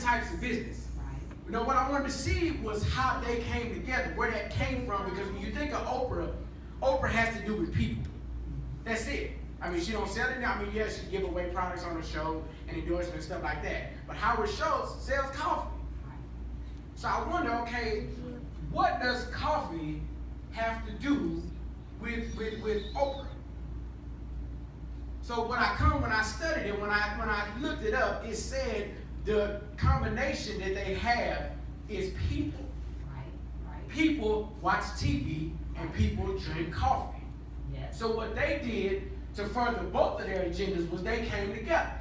types of business. Right. You know, what I wanted to see was how they came together, where that came from, because when you think of Oprah, Oprah has to do with people. That's it. I mean, she don't sell it. I mean, yes, she give away products on the show and endorsements and stuff like that. But Howard Schultz sells coffee. So I wonder, okay, what does coffee have to do with Oprah? So when I studied it, when I looked it up, it said the combination that they have is people. Right. People watch TV and people drink coffee. Yes. So what they did to further both of their agendas was they came together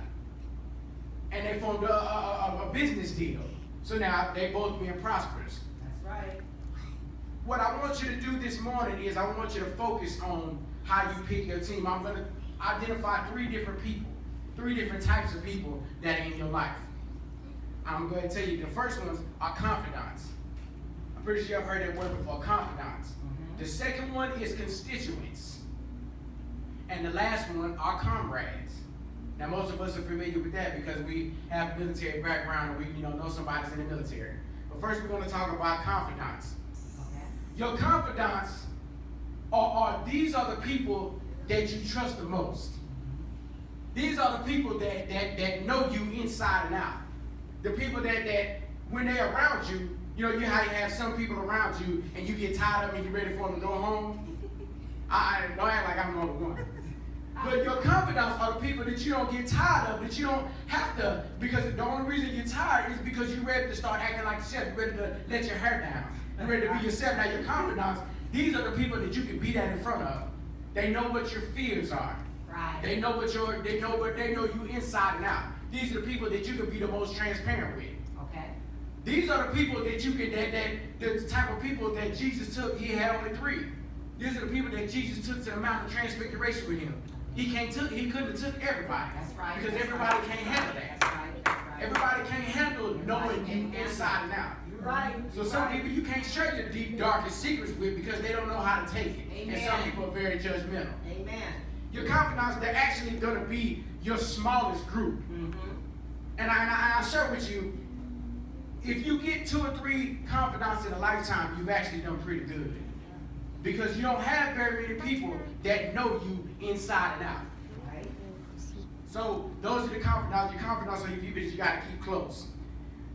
and they formed a business deal. So now they both being prosperous. That's right. What I want you to do this morning is I want you to focus on how you pick your team. I'm going to identify 3 different people, 3 different types of people that are in your life. I'm going to tell you the first ones are confidants. I'm pretty sure you've heard that word before, confidants. Mm-hmm. The second one is constituents. And the last one are comrades. Now most of us are familiar with that because we have military background and we know somebody's in the military. But first we're going to talk about confidants. Okay. Your confidants these are the people that you trust the most. These are the people that know you inside and out. The people that when they're around you, you have some people around you and you get tired of them and you're ready for them to go home. I don't act like I'm the only one. But your confidants are the people that you don't get tired of, that you don't have to, because the only reason you're tired is because you're ready to start acting like yourself. You're ready to let your hair down. You're ready to be yourself. Now your confidants, these are the people that you can be that in front of. They know what your fears are. Right. They know you inside and out. These are the people that you can be the most transparent with. Okay. These are the people that you can, the type of people that Jesus took. He had only 3. These are the people that Jesus took to the Mount of Transfiguration with him. He couldn't have took everybody. That's right. Because everybody can't handle that. That's right. That's right. Everybody can't handle knowing you inside and out. You're right. So some people you can't share your deep, darkest secrets with because they don't know how to take it. Amen. And some people are very judgmental. Amen. Your confidants, they're actually going to be your smallest group. Mm-hmm. And I'll share with you, if you get 2 or 3 confidants in a lifetime, you've actually done pretty good. Because you don't have very many people that know you inside and out. Right. So those are the confidants. Your confidants are your people that you got to keep close.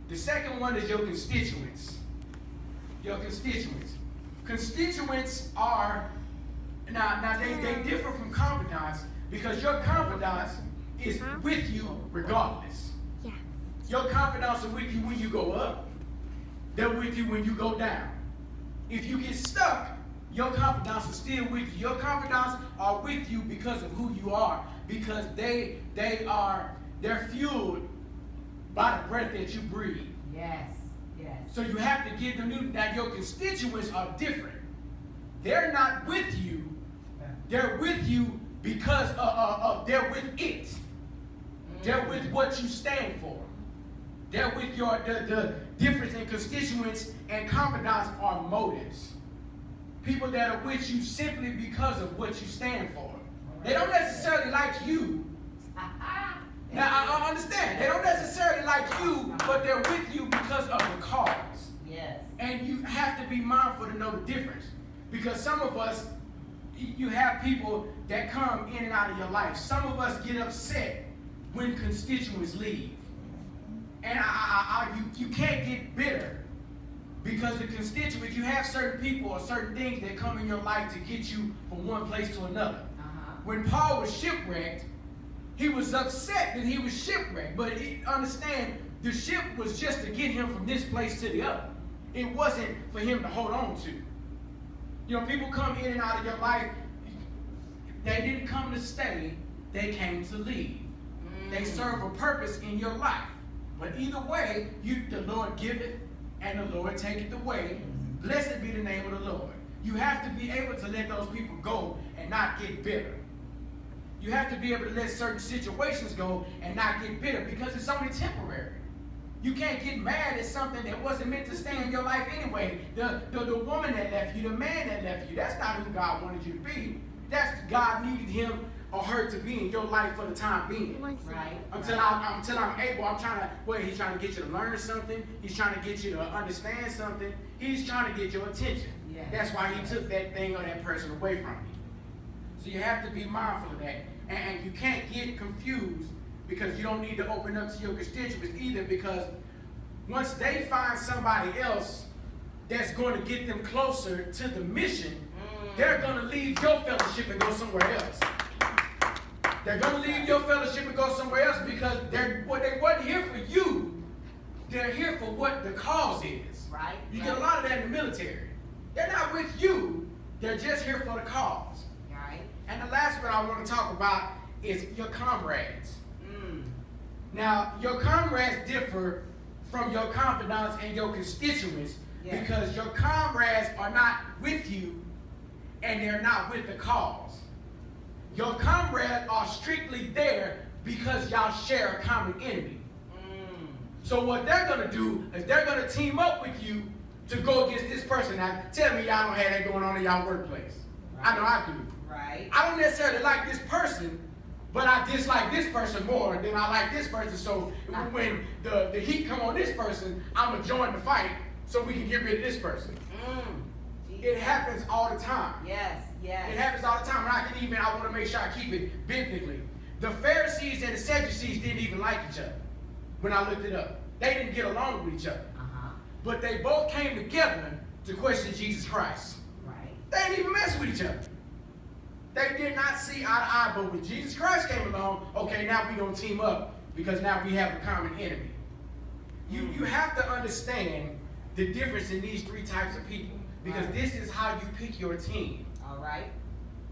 The second one is your constituents. Your constituents. Constituents are, now they differ from confidants because your confidants is with you regardless. Yeah. Your confidants are with you when you go up. They're with you when you go down. If you get stuck, your confidants are still with you. Your confidants are with you because of who you are, because they're fueled by the breath that you breathe. Yes. Yes. So you have to give them that your constituents are different. They're not with you. They're with you because they're with it. They're with what you stand for. They're with the difference in constituents and confidants are motives. People that are with you simply because of what you stand for. They don't necessarily like you. Now, I understand. They don't necessarily like you, but they're with you because of the cause. Yes. And you have to be mindful to know the difference. Because some of us, you have people that come in and out of your life. Some of us get upset when constituents leave. And you can't get bitter. Because the constituents, you have certain people or certain things that come in your life to get you from one place to another. When Paul was shipwrecked, he was upset that he was shipwrecked. But understand, the ship was just to get him from this place to the other. It wasn't for him to hold on to. People come in and out of your life. They didn't come to stay. They came to leave. They serve a purpose in your life. But either way, the Lord giveth and the Lord taketh away. Blessed be the name of the Lord. You have to be able to let those people go and not get bitter. You have to be able to let certain situations go and not get bitter because it's only temporary. You can't get mad at something that wasn't meant to stay in your life anyway. The woman that left you, the man that left you, that's not who God wanted you to be. That's God needed him or her to be in your life for the time being. Right. Until I'm able, he's trying to get you to learn something. He's trying to get you to understand something. He's trying to get your attention. Yes. That's why he took that thing or that person away from you. So you have to be mindful of that. And you can't get confused because you don't need to open up to your constituents either, because once they find somebody else that's going to get them closer to the mission, they're going to leave your fellowship and go somewhere else. They're going to leave your fellowship and go somewhere else because they wasn't here for you. They're here for what the cause is. Right. You get a lot of that in the military. They're not with you. They're just here for the cause. Right. And the last one I want to talk about is your comrades. Now, your comrades differ from your confidants and your constituents because your comrades are not with you and they're not with the cause. Your comrades are strictly there because y'all share a common enemy. So what they're going to do is they're going to team up with you to go against this person. Now, tell me y'all don't have that going on in y'all workplace. Right. I know I do. Right. I don't necessarily like this person, but I dislike this person more than I like this person. So when the heat come on this person, I'm going to join the fight so we can get rid of this person. It happens all the time. Yes, yes. It happens all the time. And I want to make sure I keep it biblically. The Pharisees and the Sadducees didn't even like each other when I looked it up. They didn't get along with each other. But they both came together to question Jesus Christ. Right. They didn't even mess with each other. They did not see eye to eye, but when Jesus Christ came along, okay, now we're going to team up because now we have a common enemy. You have to understand the difference in these three types of people because this is how you pick your team. All right.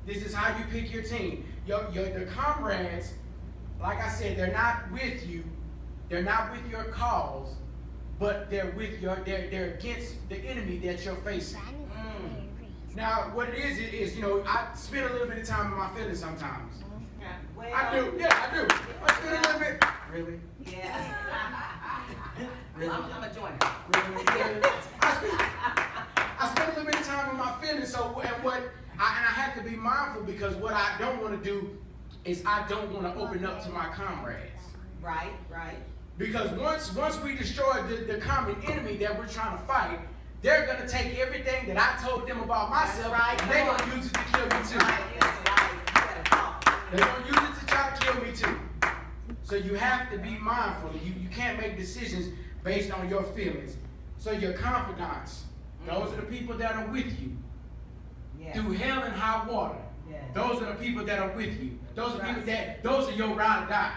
This is how you pick your team. The comrades, like I said, they're not with you. They're not with your cause, but they're with they're against the enemy that you're facing. Now, what it is, I spend a little bit of time in my feelings sometimes. Well, I do. I spend a little bit. Really? Yeah. Really? I'm a joiner. Really? I spend a little bit of time in my feelings. So, I have to be mindful because what I don't want to do is I don't want to open up to my comrades. Right. Because once we destroy the common enemy that we're trying to fight, they're going to take everything that I told them about myself and they're going to use it to kill me too. They're going to use it to try to kill me too. So you have to be mindful. You can't make decisions based on your feelings. So your confidants, those are the people that are with you. Through hell and high water. Those are the people that are with you. Those are your ride or die.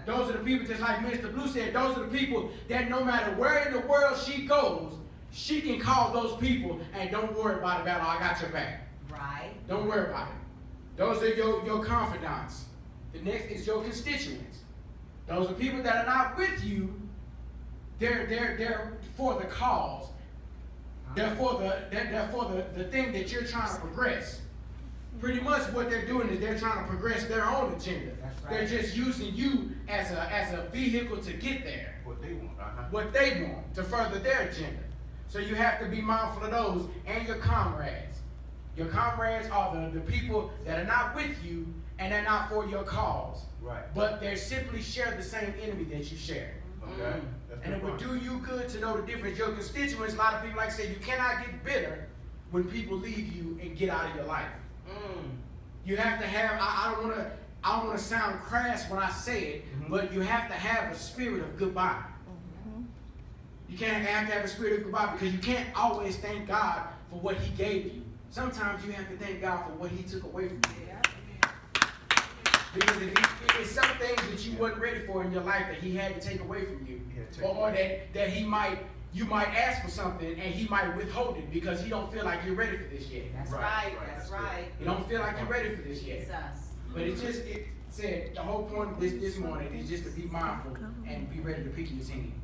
Those are the people, just like Mr. Blue said, those are the people that no matter where in the world she goes, she can call those people and don't worry about it, I got your back. Right. Don't worry about it. Those are your confidants. The next is your constituents. Those are people that are not with you. They're for the cause. They're for the thing that you're trying to progress. Pretty much what they're doing is they're trying to progress their own agenda. That's right. They're just using you as a vehicle to get there. What they want. What they want to further their agenda. So you have to be mindful of those and your comrades. Your comrades are the people that are not with you and they're not for your cause. Right. But they simply share the same enemy that you share. Okay. That's And it would do you good to know the difference. Your constituents, a lot of people like to say, you cannot get bitter when people leave you and get out of your life. You have to have, I don't want to sound crass when I say it, but you have to have a spirit of goodbye. You can't have to have a spirit of goodbye because you can't always thank God for what he gave you. Sometimes you have to thank God for what he took away from you. Because if it's some things that you wasn't ready for in your life that he had to take away from you, or that you might ask for something and he might withhold it because he don't feel like you're ready for this yet. That's right. That's right. You don't feel like you're ready for this yet. It's us. But it said the whole point of this morning is just to be mindful and be ready to pick your team.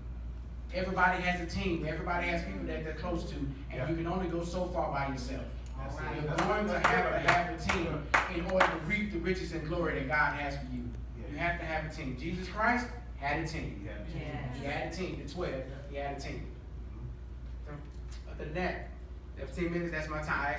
Everybody has a team. Everybody has people that they're close to, and you can only go so far by yourself. Right. You're going to have a team in order to reap the riches and glory that God has for you. You have to have a team. Jesus Christ had a team. Yes. He had a team. The 12, he had a team. Other than that, 15 minutes, that's my time.